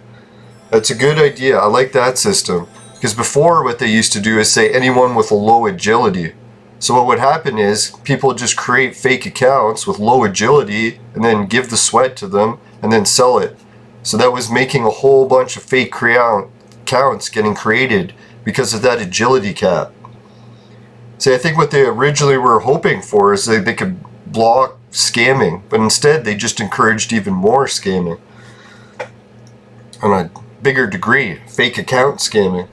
That's a good idea. I like that system. Because before what they used to do is say anyone with a low agility. So what would happen is people just create fake accounts with low agility and then give the sweat to them and then sell it. So that was making a whole bunch of fake accounts getting created because of that agility cap. See, I think what they originally were hoping for is they could block scamming, but instead they just encouraged even more scamming on a bigger degree, fake account scamming.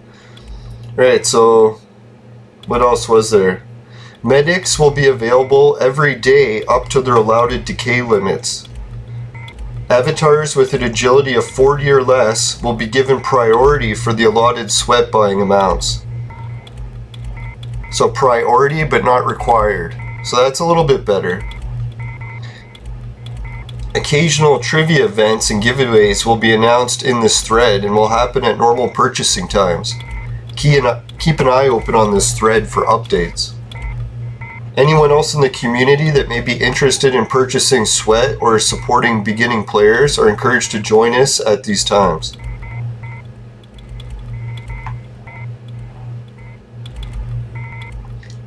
Right, so what else was there? Medics will be available every day up to their allotted decay limits. Avatars with an agility of 40 or less will be given priority for the allotted sweat buying amounts. So priority but not required. So that's a little bit better. Occasional trivia events and giveaways will be announced in this thread and will happen at normal purchasing times. Keep an eye open on this thread for updates. Anyone else in the community that may be interested in purchasing sweat or supporting beginning players are encouraged to join us at these times.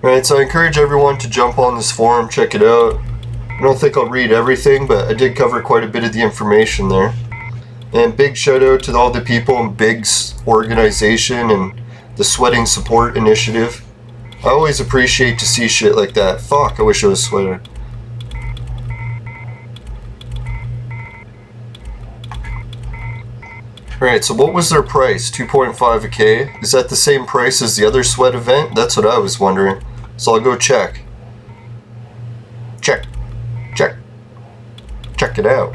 Alright, so I encourage everyone to jump on this forum, check it out. I don't think I'll read everything, but I did cover quite a bit of the information there. And big shout out to all the people in Big's organization and the Sweating Support Initiative. I always appreciate to see shit like that. Fuck, I wish I was sweating. Alright, so what was their price? 2.5 a K? Is that the same price as the other sweat event? That's what I was wondering. So I'll go check. Check it out.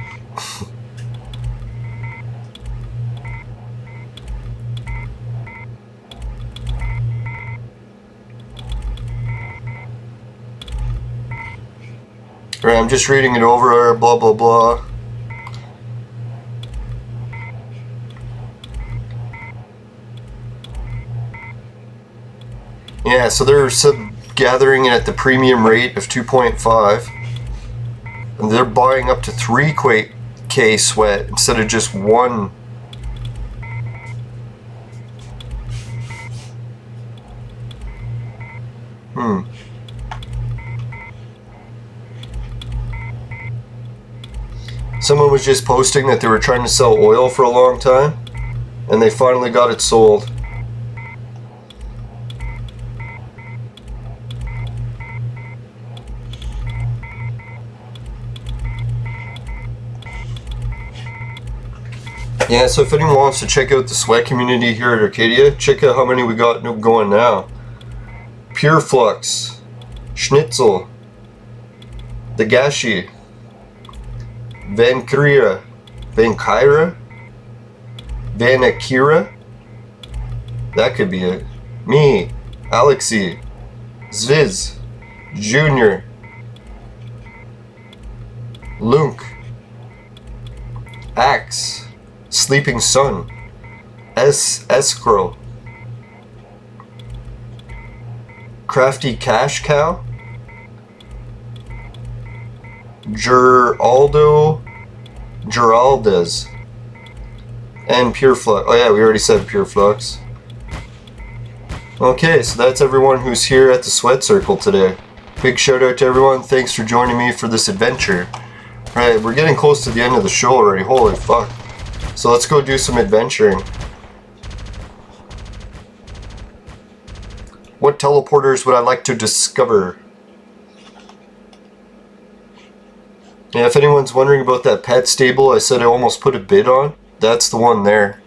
Alright, I'm just reading it over, blah blah blah. Yeah, so they're gathering it at the premium rate of 2.5. And they're buying up to 3K sweat instead of just 1. Someone was just posting that they were trying to sell oil for a long time, and they finally got it sold. Yeah, so if anyone wants to check out the sweat community here at Arcadia, check out how many we got going now. Pure Flux, Schnitzel, The Gashi, Vankira, Vanakira, that could be it. Me, Alexi, Zviz, Junior, Lunk, Axe, Sleeping Sun, Escrow, Crafty Cash Cow, Geraldez, and Pure Flux. Oh yeah, we already said Pure Flux. Okay, so that's everyone who's here at the Sweat Circle today. Big shout out to everyone. Thanks for joining me for this adventure. Alright, we're getting close to the end of the show already. Holy fuck. So let's go do some adventuring. What teleporters would I like to discover? Yeah, if anyone's wondering about that pet stable I said I almost put a bid on, that's the one there.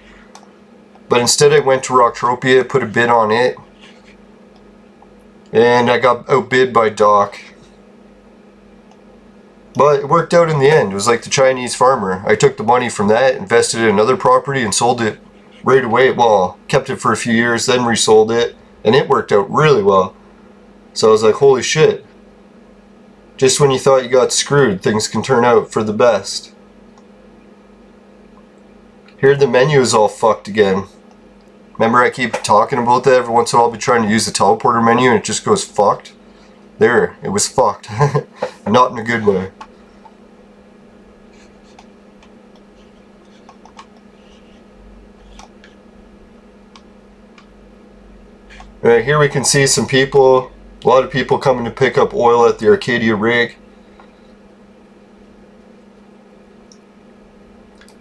But instead I went to Rocktropia, put a bid on it, and I got outbid by Doc. But it worked out in the end. It was like the Chinese farmer. I took the money from that, invested in another property, and sold it right away. Well, kept it for a few years, then resold it, and it worked out really well. So I was like, holy shit. Just when you thought you got screwed, things can turn out for the best. Here the menu is all fucked again. Remember I keep talking about that? Every once in a while I'll be trying to use the teleporter menu and it just goes fucked. There, it was fucked. Not in a good way. Alright, here we can see some people. A lot of people coming to pick up oil at the Arcadia rig.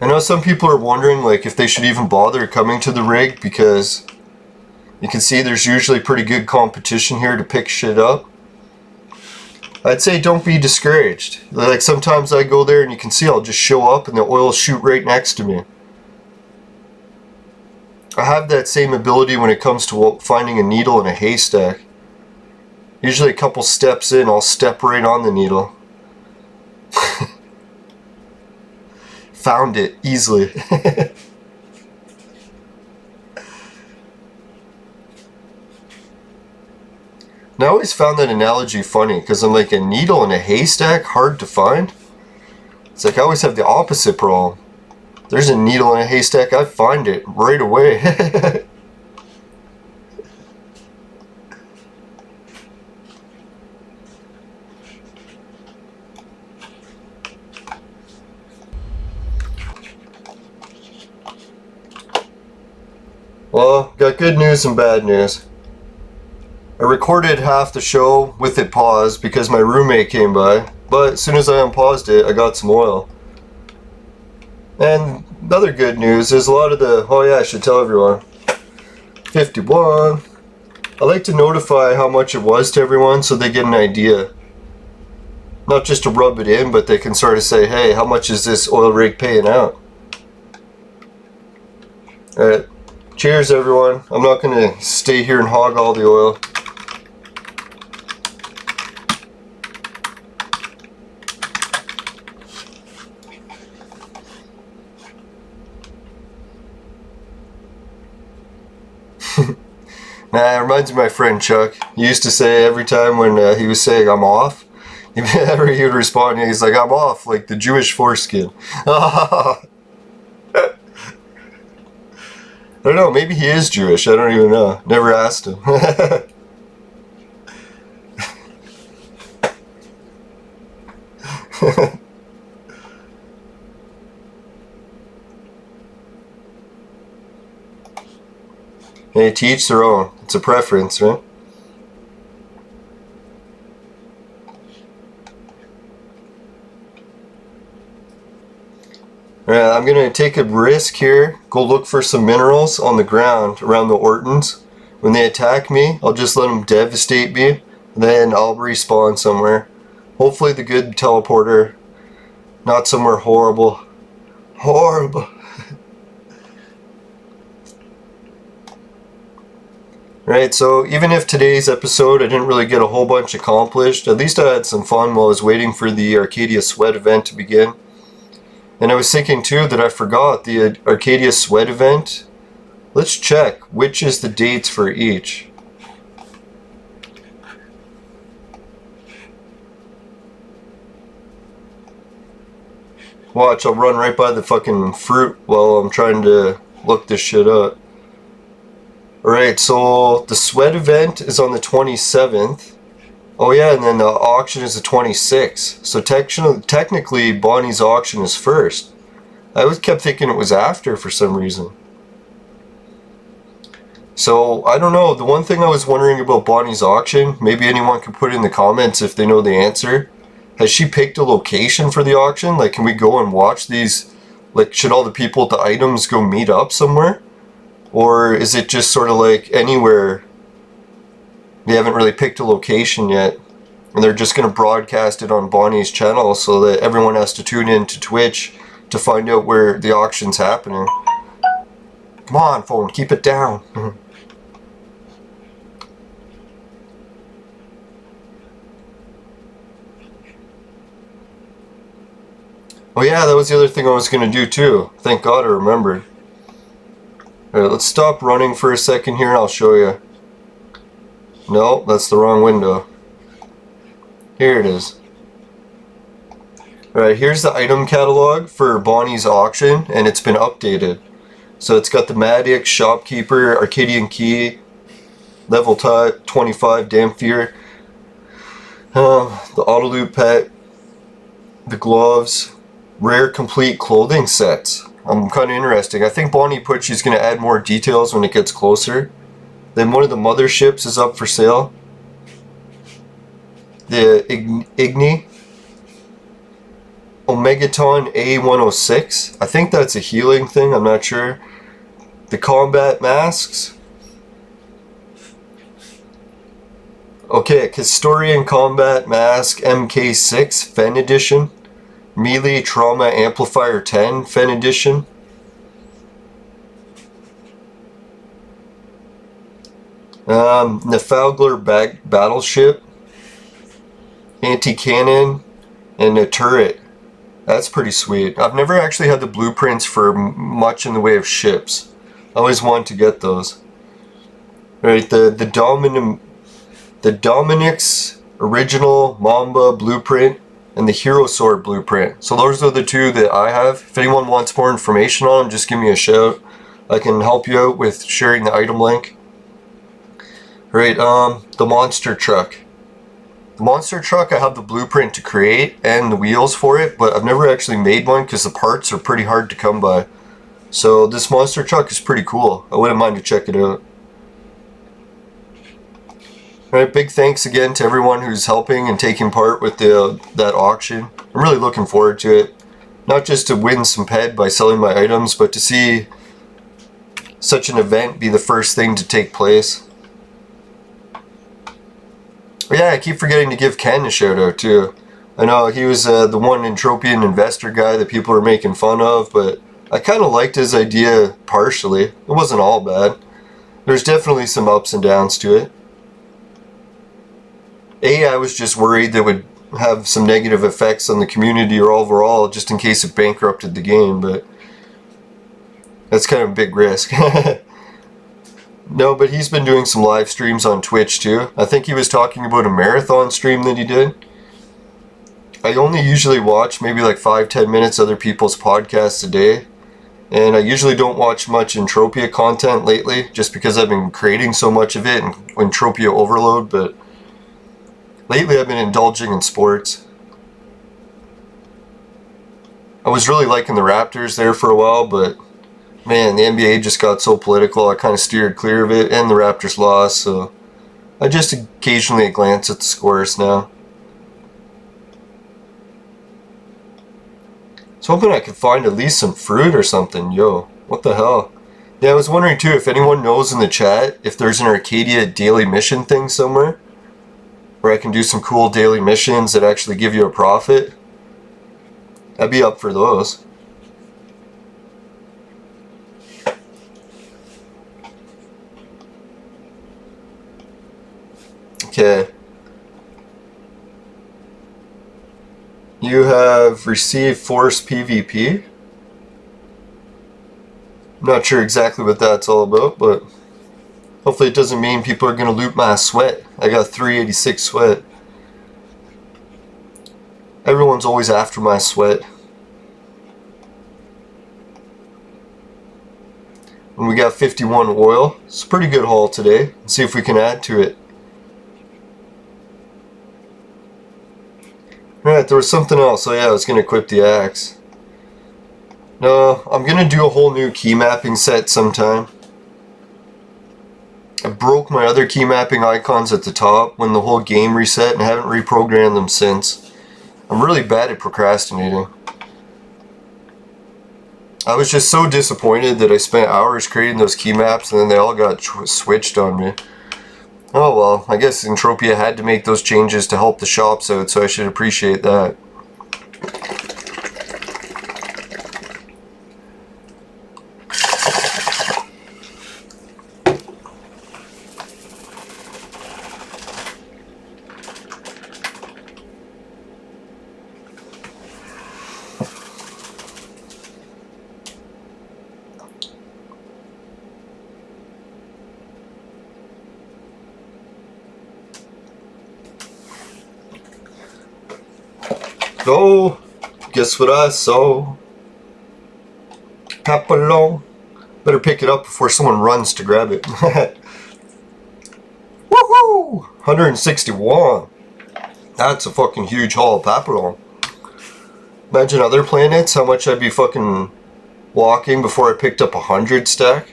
I know some people are wondering like if they should even bother coming to the rig, because you can see there's usually pretty good competition here to pick shit up. I'd say don't be discouraged. Like sometimes I go there and you can see I'll just show up and the oil will shoot right next to me. I have that same ability when it comes to finding a needle in a haystack. Usually a couple steps in, I'll step right on the needle. Found it easily. And I always found that analogy funny, because I'm like, a needle in a haystack, hard to find? It's like I always have the opposite problem. There's a needle in a haystack, I find it right away. Well, got good news and bad news. I recorded half the show with it paused because my roommate came by, but as soon as I unpaused it, I got some oil. And another good news is a lot of the, oh yeah, I should tell everyone, 51. I like to notify how much it was to everyone so they get an idea. Not just to rub it in, but they can sort of say, hey, how much is this oil rig paying out? Alright. Cheers everyone. I'm not going to stay here and hog all the oil. Nah, it reminds me of my friend Chuck. He used to say every time when he was saying I'm off, he would respond, he's like, I'm off, like the Jewish foreskin. I don't know, maybe he is Jewish, I don't even know. Never asked him. Hey, to each their own. It's a preference, right? Alright, I'm gonna take a risk here. Go look for some minerals on the ground around the Ortons. When they attack me, I'll just let them devastate me. Then I'll respawn somewhere. Hopefully the good teleporter. Not somewhere horrible. Horrible. Right, so even if today's episode I didn't really get a whole bunch accomplished, at least I had some fun while I was waiting for the Arcadia Sweat event to begin. And I was thinking too that I forgot the Arcadia Sweat event. Let's check which is the dates for each. Watch, I'll run right by the fucking fruit while I'm trying to look this shit up. Alright, so the sweat event is on the 27th. Oh yeah, and then the auction is the 26th. So technically Bonnie's auction is first. I always kept thinking it was after for some reason. So, I don't know, the one thing I was wondering about Bonnie's auction, maybe anyone can put it in the comments if they know the answer. Has she picked a location for the auction? Like, can we go and watch these? Like, should all the people with the items go meet up somewhere? Or is it just sort of like anywhere? They haven't really picked a location yet. And they're just going to broadcast it on Bonnie's channel so that everyone has to tune in to Twitch to find out where the auction's happening. Come on, phone, keep it down. Oh yeah, that was the other thing I was going to do too. Thank God I remembered. Alright, let's stop running for a second here and I'll show you. No, that's the wrong window. Here it is. Alright, here's the item catalog for Bonnie's auction, and it's been updated. So it's got the Maddox, Shopkeeper, Arcadian Key, Level 25, Dampier, the Autoloop Pet, the gloves, rare complete clothing sets. Kind of interesting. I think Bonnie put she's going to add more details when it gets closer. Then one of the motherships is up for sale. The Igni. Omegaton A106. I think that's a healing thing, I'm not sure. The combat masks. Okay, Castorian Combat Mask MK6 Fen Edition. Melee Trauma Amplifier 10 Fen Edition. Nefalgler Battleship. Anti-cannon. And a turret. That's pretty sweet. I've never actually had the blueprints for much in the way of ships. I always wanted to get those. Right, the Dominic's original Mamba blueprint and the Hero Sword blueprint. So those are the two that I have. If anyone wants more information on them, just give me a shout. I can help you out with sharing the item link. Right, the monster truck. The monster truck, I have the blueprint to create and the wheels for it, but I've never actually made one because the parts are pretty hard to come by. So this monster truck is pretty cool. I wouldn't mind to check it out. Alright, big thanks again to everyone who's helping and taking part with that auction. I'm really looking forward to it. Not just to win some ped by selling my items, but to see such an event be the first thing to take place. Oh yeah, I keep forgetting to give Ken a shout out too. I know he was the one Entropian investor guy that people are making fun of, but I kind of liked his idea partially. It wasn't all bad. There's definitely some ups and downs to it. I was just worried that it would have some negative effects on the community or overall, just in case it bankrupted the game, but that's kind of a big risk. No, but he's been doing some live streams on Twitch too. I think he was talking about a marathon stream that he did. I only usually watch maybe like 5-10 minutes other people's podcasts a day. And I usually don't watch much Entropia content lately, just because I've been creating so much of it and Entropia overload, but lately I've been indulging in sports. I was really liking the Raptors there for a while, but man, the NBA just got so political, I kind of steered clear of it, and the Raptors lost, so I just occasionally glance at the scores now. I was hoping I could find at least some fruit or something. Yo, what the hell? Yeah, I was wondering too if anyone knows in the chat if there's an Arcadia daily mission thing somewhere where I can do some cool daily missions that actually give you a profit. I'd be up for those. Okay. You have received Force PvP. I'm not sure exactly what that's all about, but hopefully it doesn't mean people are going to loot my sweat. I got 386 sweat. Everyone's always after my sweat. And we got 51 oil. It's a pretty good haul today. Let's see if we can add to it. Alright, there was something else. Oh yeah, I was going to equip the axe. No, I'm going to do a whole new key mapping set sometime. I broke my other key mapping icons at the top when the whole game reset and haven't reprogrammed them since. I'm really bad at procrastinating. I was just so disappointed that I spent hours creating those key maps and then they all got switched on me. Oh well, I guess Entropia had to make those changes to help the shops out, so I should appreciate that. Oh, guess what I saw? Papillon. Better pick it up before someone runs to grab it. Woohoo! 161. That's a fucking huge haul of Papillon. Imagine other planets, how much I'd be fucking walking before I picked up 100 stack.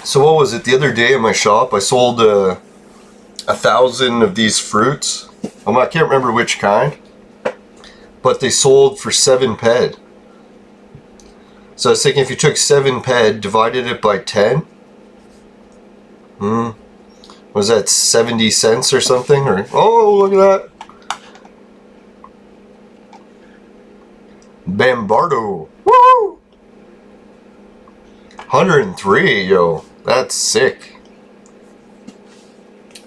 So what was it, the other day in my shop I sold 1,000 of these fruits. I can't remember which kind, but they sold for 7 ped. So I was thinking if you took 7 ped, divided it by 10, was that 70 cents or something? Or oh, look at that. Bambardo. Woo! 103, yo. That's sick.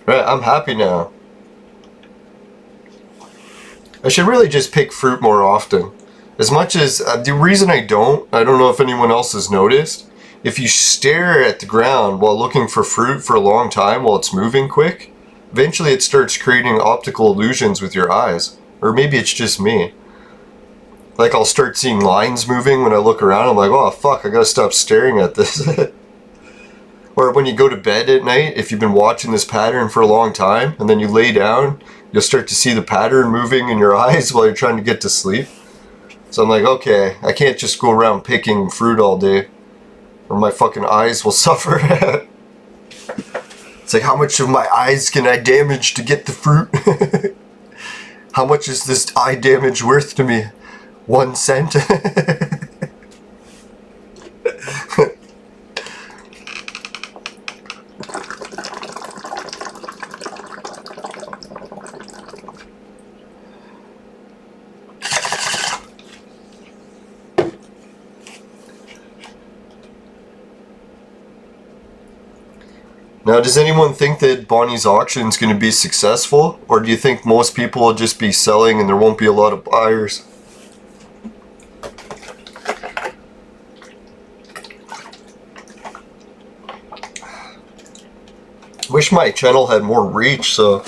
Right, I'm happy now. I should really just pick fruit more often. As much as, the reason I don't know if anyone else has noticed, if you stare at the ground while looking for fruit for a long time while it's moving quick, eventually it starts creating optical illusions with your eyes. Or maybe it's just me. Like I'll start seeing lines moving when I look around, I'm like, oh fuck, I gotta stop staring at this. Or when you go to bed at night, if you've been watching this pattern for a long time, and then you lay down, you'll start to see the pattern moving in your eyes while you're trying to get to sleep. So I'm like, okay, I can't just go around picking fruit all day, or my fucking eyes will suffer. It's like, how much of my eyes can I damage to get the fruit? How much is this eye damage worth to me? 1 cent? Now, does anyone think that Bonnie's auction is going to be successful? Or do you think most people will just be selling and there won't be a lot of buyers? Wish my channel had more reach so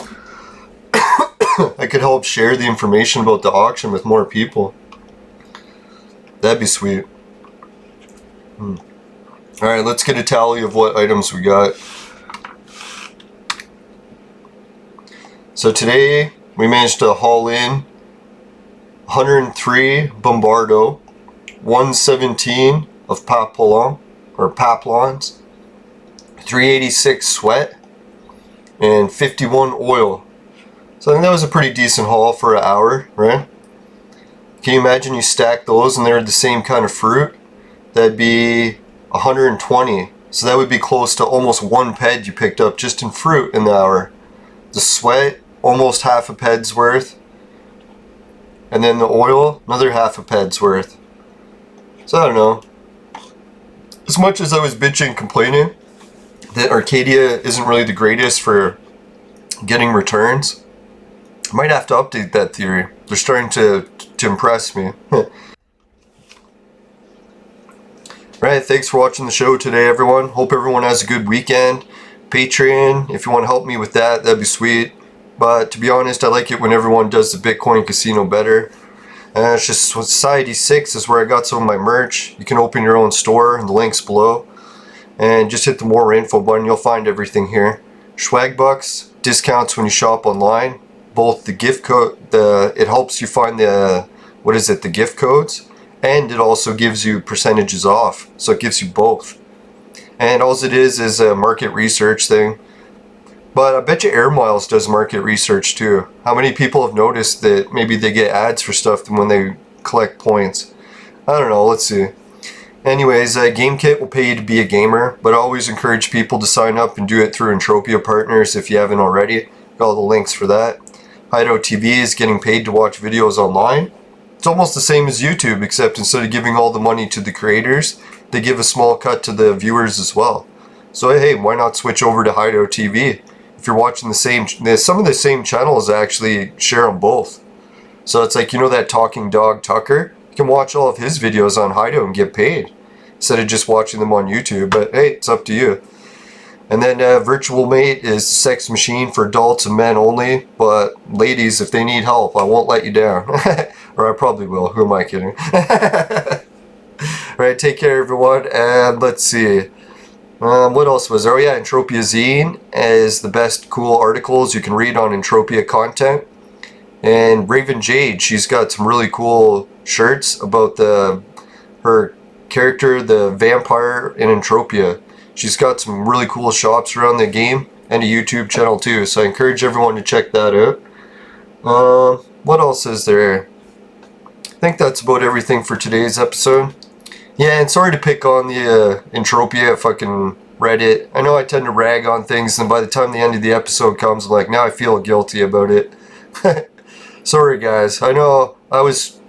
I could help share the information about the auction with more people. That'd be sweet. Alright, let's get a tally of what items we got. So today we managed to haul in 103 Bombardo, 117 of Papillon or Paplons, 386 Sweat, and 51 Oil. So I think that was a pretty decent haul for an hour, right? Can you imagine you stack those and they're the same kind of fruit? That'd be 120. So that would be close to almost one ped you picked up just in fruit in the hour. The Sweat, almost half a ped's worth. And then the Oil, another half a ped's worth. So I don't know. As much as I was bitching, complaining that Arcadia isn't really the greatest for getting returns, I might have to update that theory. They're starting to impress me. Right, thanks for watching the show today, everyone. Hope everyone has a good weekend. Patreon, if you want to help me with that, that'd be sweet. But to be honest, I like it when everyone does the Bitcoin Casino better. And it's just Society 6 is where I got some of my merch. You can open your own store, and the link's below. And just hit the more info button, you'll find everything here. Swag bucks, discounts when you shop online. Both the gift code, it helps you find the, the gift codes. And it also gives you percentages off. So it gives you both. And all it is a market research thing. But I bet you Air Miles does market research too. How many people have noticed that maybe they get ads for stuff when they collect points? I don't know, let's see. Anyways, GameKit will pay you to be a gamer, but I always encourage people to sign up and do it through Entropia Partners if you haven't already. Got all the links for that. Hideout TV is getting paid to watch videos online. It's almost the same as YouTube, except instead of giving all the money to the creators, they give a small cut to the viewers as well. So hey, why not switch over to Hideout TV? If you're watching the same, some of the same channels actually share on both. So it's like, you know that Talking Dog Tucker? You can watch all of his videos on Hideout and get paid, instead of just watching them on YouTube. But hey, it's up to you. And then Virtual Mate is a sex machine for adults and men only. But ladies, if they need help, I won't let you down. Or I probably will. Who am I kidding? Alright, take care everyone. And let's see. What else was there? Oh yeah, Entropia Zine is the best cool articles you can read on Entropia content. And Raven Jade, she's got some really cool shirts about her character, the vampire in Entropia. She's got some really cool shops around the game and a YouTube channel too, so I encourage everyone to check that out. What else is there? I think that's about everything for today's episode. Yeah, and sorry to pick on the Entropia fucking Reddit. I know I tend to rag on things, and by the time the end of the episode comes, I'm like, now I feel guilty about it. Sorry guys, I know I was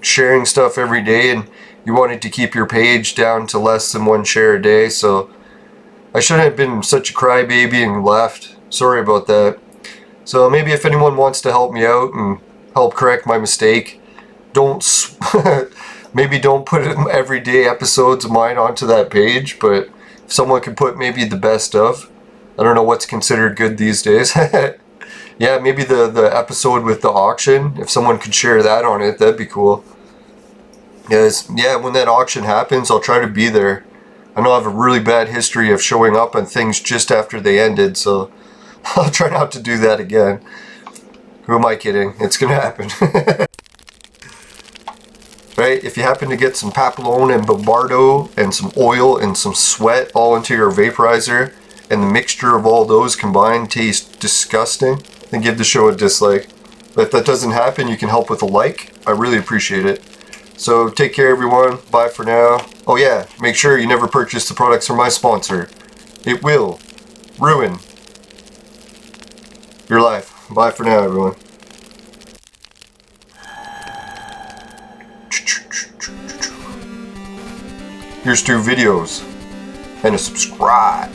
sharing stuff every day, and you wanted to keep your page down to less than 1 share a day, so I shouldn't have been such a crybaby and left. Sorry about that. So maybe if anyone wants to help me out and help correct my mistake, maybe don't put everyday episodes of mine onto that page, but if someone could put maybe the best of, I don't know what's considered good these days. Yeah, maybe the episode with the auction, if someone could share that on it, that'd be cool. Because, yeah, when that auction happens, I'll try to be there. I know I have a really bad history of showing up on things just after they ended, so I'll try not to do that again. Who am I kidding? It's gonna happen. Right, if you happen to get some Papillon and Bombardo and some oil and some sweat all into your vaporizer, and the mixture of all those combined tastes disgusting, then give the show a dislike. But if that doesn't happen, you can help with a like. I really appreciate it. So take care everyone, bye for now. Oh yeah, make sure you never purchase the products from my sponsor. It will ruin your life. Bye for now everyone. Here's 2 videos and a subscribe.